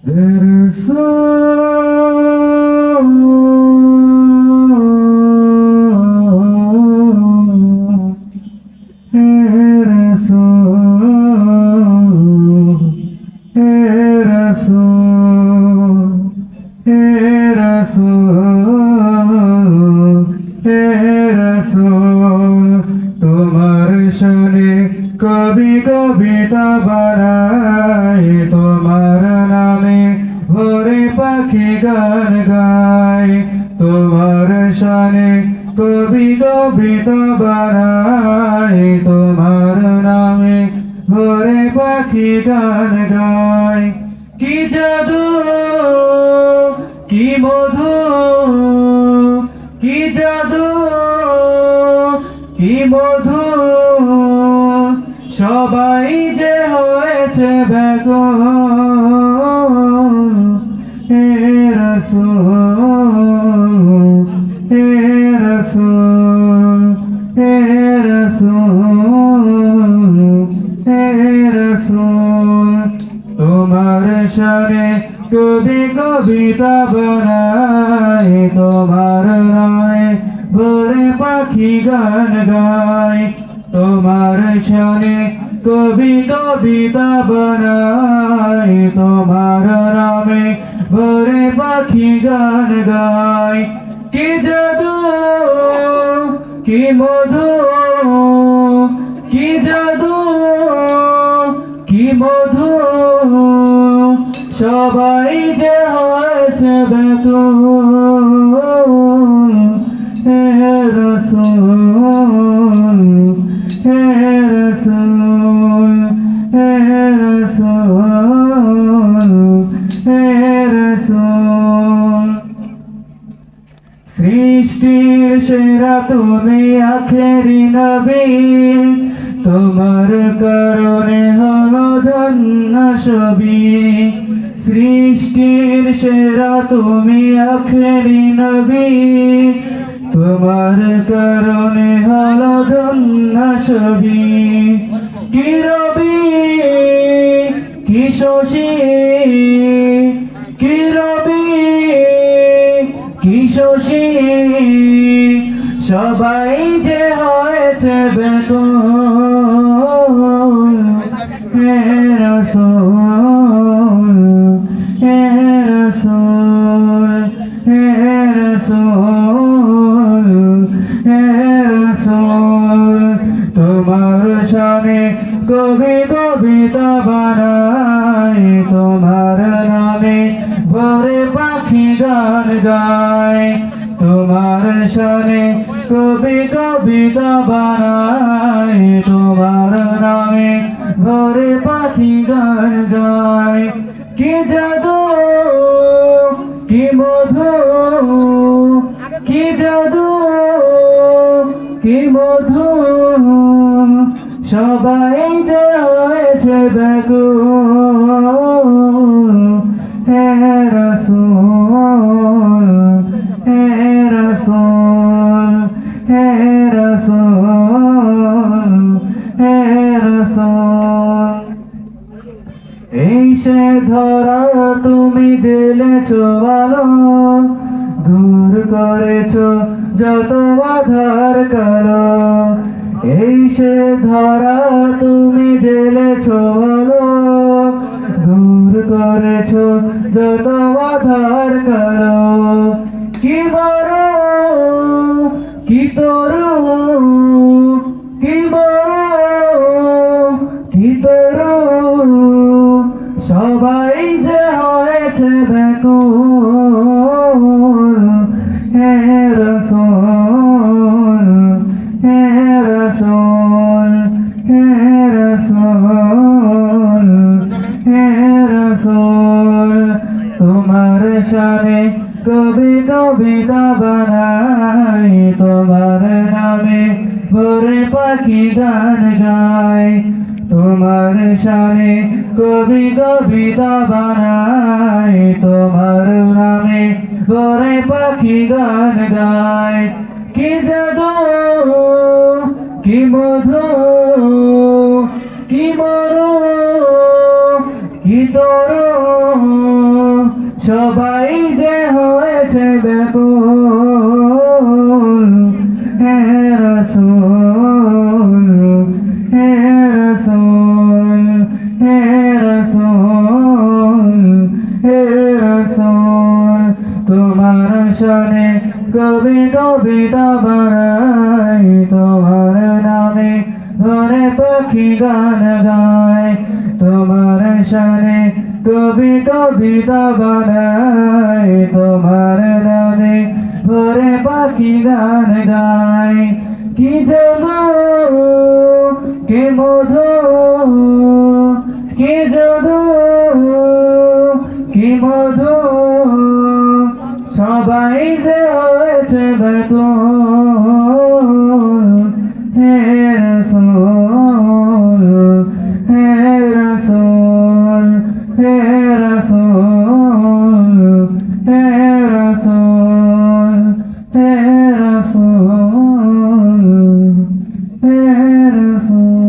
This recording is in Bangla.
তোমার শানে কবি কবিতা বানাই, তোমার নামে ভোরে পাখি গান গায়। তোমার শানে কবি কবিতা বানাই, তোমার নামে ভোরে পাখি গান গায়। কি জাদু কি মধু, কি জাদু কি মধু, সবাই যে হয়েছে ব্যাকুল। হে রাসূল, হে রাসূল, হে রাসূল, হে রাসূল। তোমার শানে কবি কবিতা বানাই, তোমার নামে ভোরে পাখি গান গায়। তোমার শানে কবি কবিতা বানাই, তোমার নামে ভোরে পাখি গান গায়। কি জাদু কি মধু, কি জাদু কি মধু, সবাই যে হয়েছে ব্যাকুল। হে রাসূল, হে রাসূল, হে রাসূল, হে রাসূল। সৃষ্টির সেরা তুমি আখেরি নবী, তোমার কারণে হলো ধন্য সবই। সৃষ্টির সেরা তুমি আখেরি নবী, তোমার কারণে হলো ধন্য সবই। কি রবি কি শশী, কি রবি কি শশী, সবাই যে হয়েছে ব্যাকুল। হে রাসূল, হে রাসূল, হে রাসূল, হে রাসূল। তোমার শানে কবি কবিতা বানাই, তোমার নামে ভোরে পাখি গান গায়। তোমার শানে কবি কবিতা বানাই, তোমার নামে ভোরে পাখি গান গায়। কি জাদু কি মধু, কি জাদু কি মধু, সবাই যে হয়েছে ব্যাকুল। হে রাসূল, হে রাসূল, হে রাসূল, হে রাসূল। এই সে ধরা তুমি জেলেছো আলো, দূর করেছো যত আধার কালো। এই সে ধরা তুমি জেলেছো আলো, দূর করেছো যত আধার কালো। কি বড় কি তরু, কি বড় কি তরু, সবাই যে হয়েছে ব্যাকুল। হে রাসূল, হে রাসূল, হে রাসূল, হে রাসূল। তোমার শানে কবি কবিতা বানাই, তোমার নামে ভোরে পাখি গান গায়। তোমার শানে কবি কবিতা বানাই, তোমার নামে ভোরে পাখি গান গায়। কি জাদু কি মধু, কি মরু কি তরু, সবাই যে হয়েছে ব্যাকুল, হে রাসূল, হে রাসূল, হে রাসূল, হে রাসূল। তোমার শানে কবি কবিতা বানাই, তোমার নামে ঘরে পাখি গান গায়। তোমার শানে কবি কবিতা বানাই, তোমার নামে ঘরে পাখি গান গায়। কি জাদু, কি মধু, কি জাদু, কি মধু, সবাই যে হয়েছে ব্যাকুল, হে রাসূল, হে রাসূল, হে রাসূল, হে রাসূল, হে রাসূল, হে রাসূল।